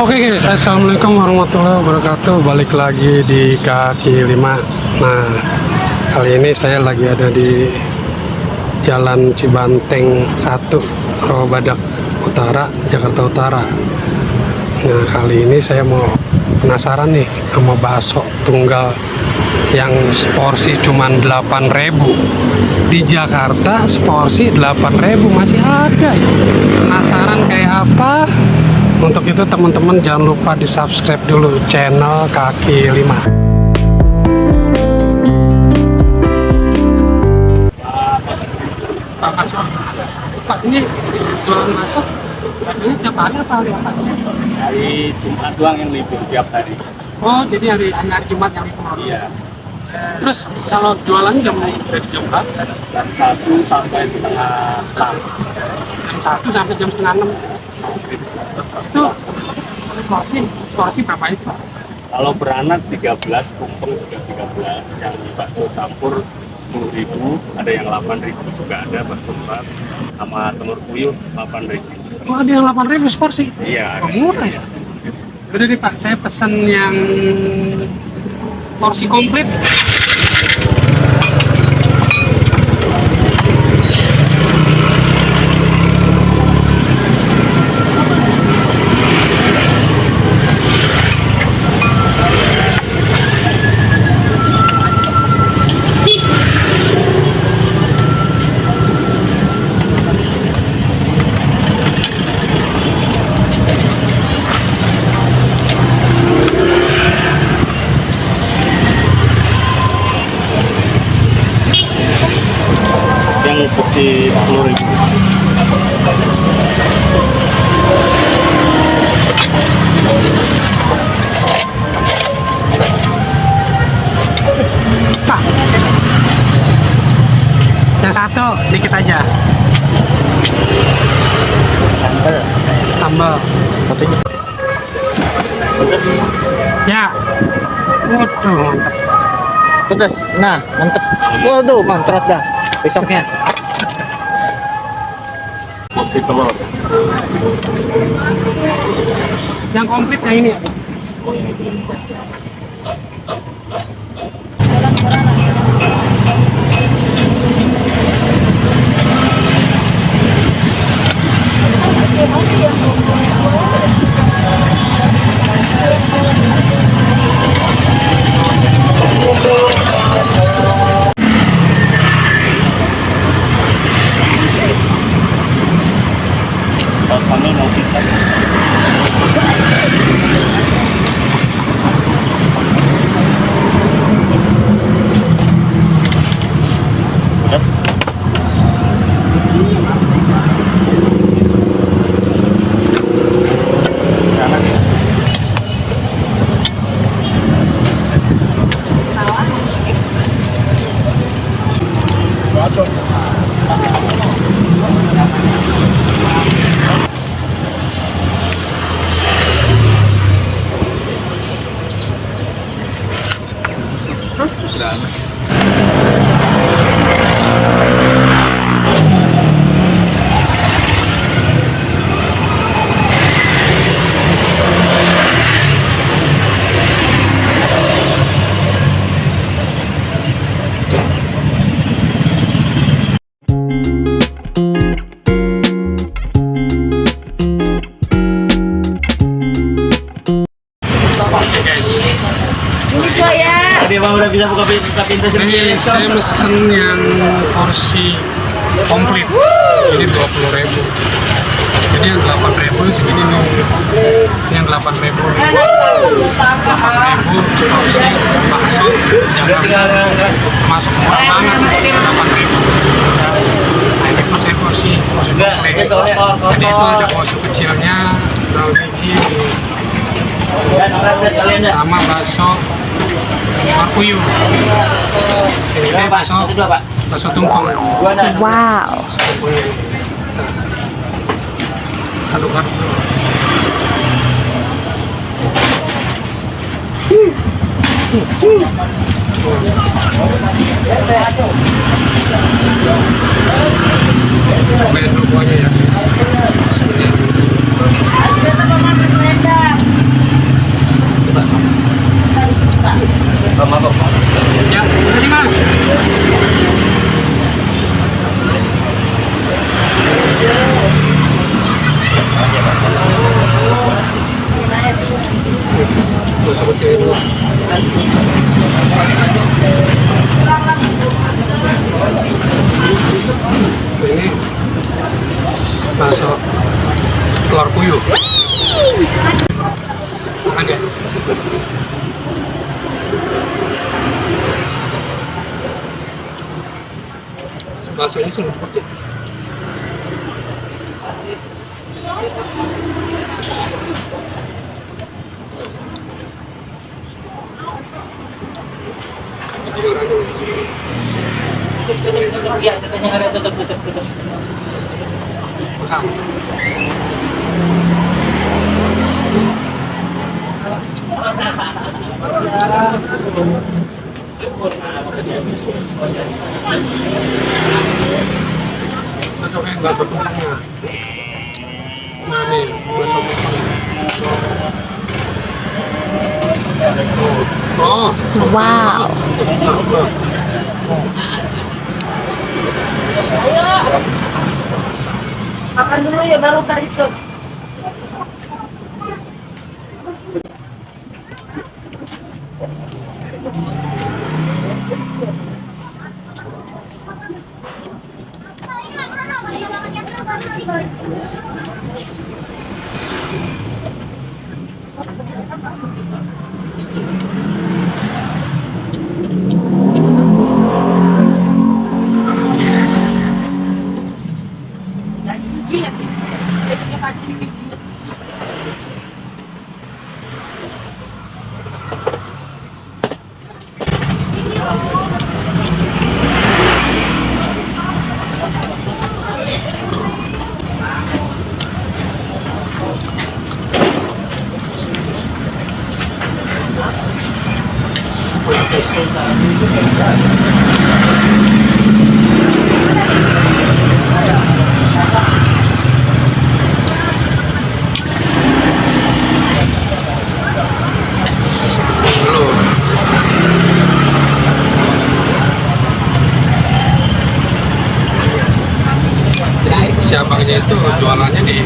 Oke guys, assalamualaikum warahmatullahi wabarakatuh. Balik lagi di kaki lima. Nah, kali ini saya lagi ada di Jalan Cibanteng 1, Rawa Badak Utara, Jakarta Utara. Nah, kali ini saya mau penasaran nih sama bakso tunggal yang seporsi cuman 8.000. Di Jakarta seporsi 8.000 masih ada ya. Penasaran kayak apa? Untuk itu teman-teman jangan lupa di subscribe dulu channel Kaki Lima. Pak, ini jualan bakso ini tiap hari apa hari apa? Hari Jumat doang yang libur tiap hari. Oh, jadi hari Jumat yang libur. Iya. Terus kalau jualan dari jam berapa? Jam 1 sampai setengah 6. Jam 1 sampai jam setengah 6. Itu porsi berapa itu, Pak? Kalau beranak 13, tumpeng juga 13. Yang bakso campur 10.000, ada yang 8.000 juga ada bakso berat, sama telur puyuh 8.000. Oh, ada yang 8.000 seporsi? Iya. Oh, murah ya? Udah deh Pak, saya pesen yang porsi komplit. Yang porsi 10.000. Pak, yang satu dikit aja. Sambal. Satunya. Pedas. Ya. Waduh, mantap. Pedas, nah mantep. Waduh, mantrot dah besoknya. Porsi telur. Yang komplit yang ini. Kalau sambal mau pisah. Pedas. Enak ya. Tadi Bang udah bisa buka pintu sendiri. Ini saya mesen yang porsi komplit. Ini 20.000. Jadi yang 8.000 segini nih. Ini yang 8.000. 8.000 porsi bakso Jakarta. Masuk murah banget. 8.000. Nah, ini pun saya porsi komplit. Jadi itu ada porsi kecilnya, daun biji, sama bakso telur puyuh. Ini bakso tumpeng. Wow. Aduk-aduk. Cobain dulu kuahnya ya. Seperti ini. Makan ya. Rasanya sih lembut ya. Iya, katanya ada tutup. Cocoknya nggak berkumpulnya. Nah nih, bakso kupang. Oh, Wow. Makan dulu ya baru ntar itu. si abangnya itu jualannya di